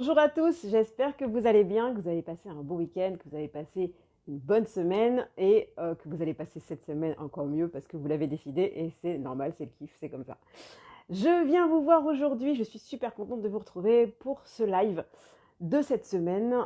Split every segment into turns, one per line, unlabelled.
Bonjour à tous, j'espère que vous allez bien, que vous avez passé un bon week-end, que vous avez passé une bonne semaine et que vous allez passer cette semaine encore mieux parce que vous l'avez décidé et c'est normal, c'est le kiff, c'est comme ça. Je viens vous voir aujourd'hui, je suis super contente de vous retrouver pour ce live de cette semaine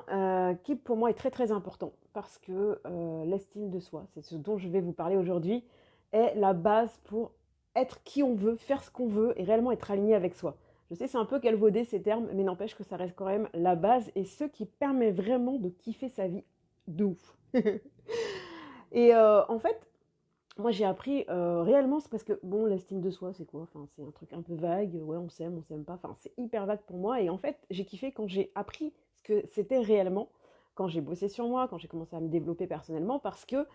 qui pour moi est très très important parce que l'estime de soi, c'est ce dont je vais vous parler aujourd'hui, est la base pour être qui on veut, faire ce qu'on veut et réellement être aligné avec soi. Je sais, c'est un peu galvaudé ces termes, mais n'empêche que ça reste quand même la base et ce qui permet vraiment de kiffer sa vie de ouf. Et en fait, moi j'ai appris réellement, c'est parce que, bon, l'estime de soi, c'est quoi? Enfin, c'est un truc un peu vague, ouais, on s'aime pas, enfin, c'est hyper vague pour moi. Et en fait, j'ai kiffé quand j'ai appris ce que c'était réellement, quand j'ai bossé sur moi, quand j'ai commencé à me développer personnellement, parce que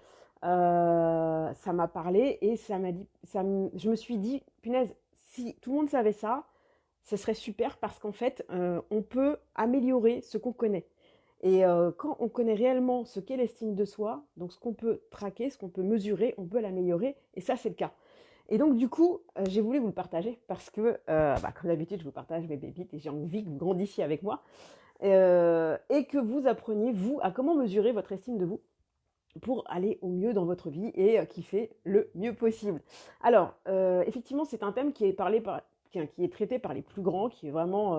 ça m'a parlé et ça m'a dit, je me suis dit, punaise, si tout le monde savait ça, ce serait super parce qu'en fait, on peut améliorer ce qu'on connaît. Et quand on connaît réellement ce qu'est l'estime de soi, donc ce qu'on peut traquer, ce qu'on peut mesurer, on peut l'améliorer, et ça c'est le cas. Et donc du coup, j'ai voulu vous le partager parce que, comme d'habitude, je vous partage mes pépites et j'ai envie que vous grandissiez avec moi et que vous appreniez, vous, à comment mesurer votre estime de vous pour aller au mieux dans votre vie et kiffer le mieux possible. Alors, effectivement, c'est un thème qui est parlé par, qui est traité par les plus grands, qui est vraiment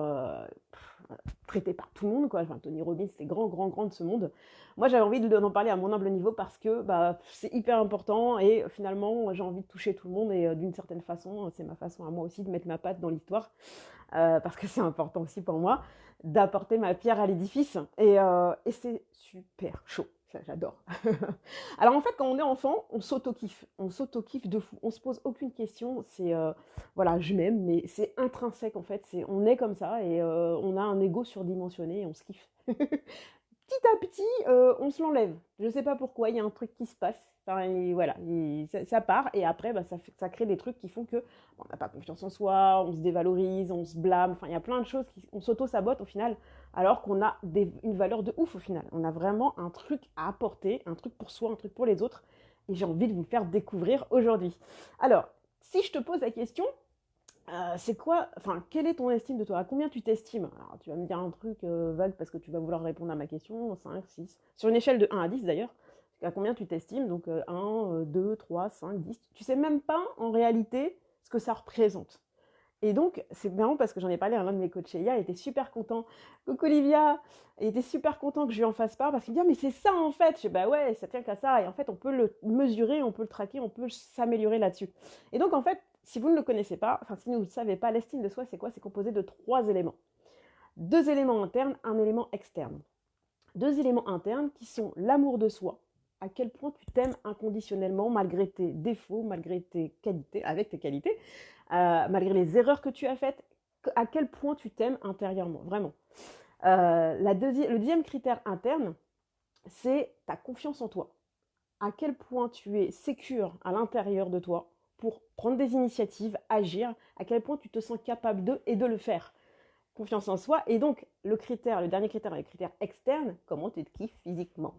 traité par tout le monde, quoi. Enfin, Tony Robbins, c'est grand, grand, grand de ce monde. Moi, j'avais envie d'en parler à mon humble niveau parce que bah, c'est hyper important et finalement, j'ai envie de toucher tout le monde et d'une certaine façon, c'est ma façon à moi aussi de mettre ma patte dans l'histoire parce que c'est important aussi pour moi d'apporter ma pierre à l'édifice et c'est super chaud. J'adore. Alors en fait, quand on est enfant, on s'auto-kiffe de fou. On se pose aucune question. C'est voilà, je m'aime, mais c'est intrinsèque en fait. C'est on est comme ça et on a un ego surdimensionné et on se kiffe. Petit à petit, on se l'enlève. Je ne sais pas pourquoi, il y a un truc qui se passe. Enfin, et voilà, ça part et après, bah, ça crée des trucs qui font que bon, on n'a pas confiance en soi, on se dévalorise, on se blâme. Enfin, il y a plein de choses on s'auto-sabote au final, alors qu'on a une valeur de ouf au final. On a vraiment un truc à apporter, un truc pour soi, un truc pour les autres. Et j'ai envie de vous le faire découvrir aujourd'hui. Alors, si je te pose la question, c'est quoi, enfin, quelle est ton estime de toi? À combien tu t'estimes? Alors, tu vas me dire un truc vague parce que tu vas vouloir répondre à ma question, 5, 6. Sur une échelle de 1 à 10 d'ailleurs, à combien tu t'estimes? Donc 1, 2, 3, 5, 10. Tu sais même pas en réalité ce que ça représente. Et donc, c'est marrant parce que j'en ai parlé à l'un de mes coachs hier, il était super content. Coucou Olivia, il était super content que je lui en fasse part parce qu'il me dit, ah, mais c'est ça en fait. Je dis, bah ouais, ça tient qu'à ça. Et en fait, on peut le mesurer, on peut le traquer, on peut s'améliorer là-dessus. Et donc, en fait, si vous ne le connaissez pas, enfin, si vous ne le savez pas, l'estime de soi, c'est quoi? C'est composé de 3 éléments. 2 éléments internes, un élément externe. 2 éléments internes qui sont l'amour de soi, à quel point tu t'aimes inconditionnellement malgré tes défauts, malgré tes qualités, avec tes qualités, malgré les erreurs que tu as faites, à quel point tu t'aimes intérieurement, vraiment. Le deuxième critère interne, c'est ta confiance en toi. À quel point tu es sécure à l'intérieur de toi pour prendre des initiatives, agir, à quel point tu te sens capable de et de le faire. Confiance en soi. Et donc, le dernier critère, le critère externe, comment tu te kiffes physiquement.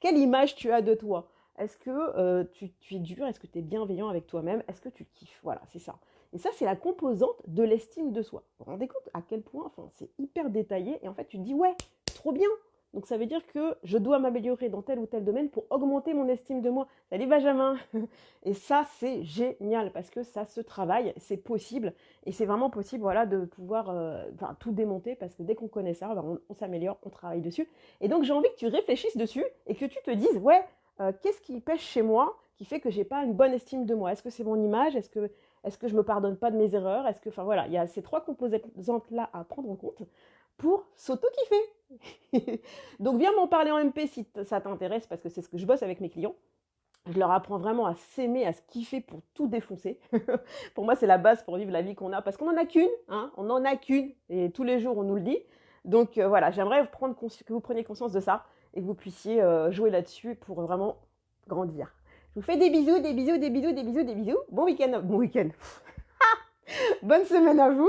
Quelle image tu as de toi? Est-ce que tu es dur? Est-ce que tu es bienveillant avec toi-même? Est-ce que tu kiffes? Voilà, c'est ça. Et ça, c'est la composante de l'estime de soi. Vous vous rendez compte à quel point, enfin, c'est hyper détaillé. Et en fait, tu te dis, ouais, trop bien. Donc ça veut dire que je dois m'améliorer dans tel ou tel domaine pour augmenter mon estime de moi. Salut Benjamin. Et ça, c'est génial parce que ça se travaille, c'est possible. Et c'est vraiment possible voilà, de pouvoir tout démonter parce que dès qu'on connaît ça, on s'améliore, on travaille dessus. Et donc j'ai envie que tu réfléchisses dessus et que tu te dises, ouais, qu'est-ce qui pêche chez moi qui fait que j'ai pas une bonne estime de moi? Est-ce que c'est mon image? Est-ce que je me pardonne pas de mes erreurs? Est-ce que, enfin voilà, il y a ces 3 composantes-là à prendre en compte pour s'auto-kiffer. Donc viens m'en parler en MP si ça t'intéresse parce que c'est ce que je bosse avec mes clients. Je leur apprends vraiment à s'aimer, à se kiffer pour tout défoncer. Pour moi, c'est la base pour vivre la vie qu'on a. Parce qu'on n'en a qu'une, hein, on n'en a qu'une. Et tous les jours, on nous le dit. Donc voilà, j'aimerais que vous preniez conscience de ça et que vous puissiez jouer là-dessus pour vraiment grandir. Je vous fais des bisous, des bisous, des bisous, des bisous, des bisous. Bon week-end, bon week-end. Bonne semaine à vous.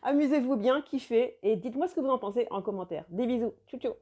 Amusez-vous bien, kiffez et dites-moi ce que vous en pensez en commentaire. Des bisous. Ciao, ciao.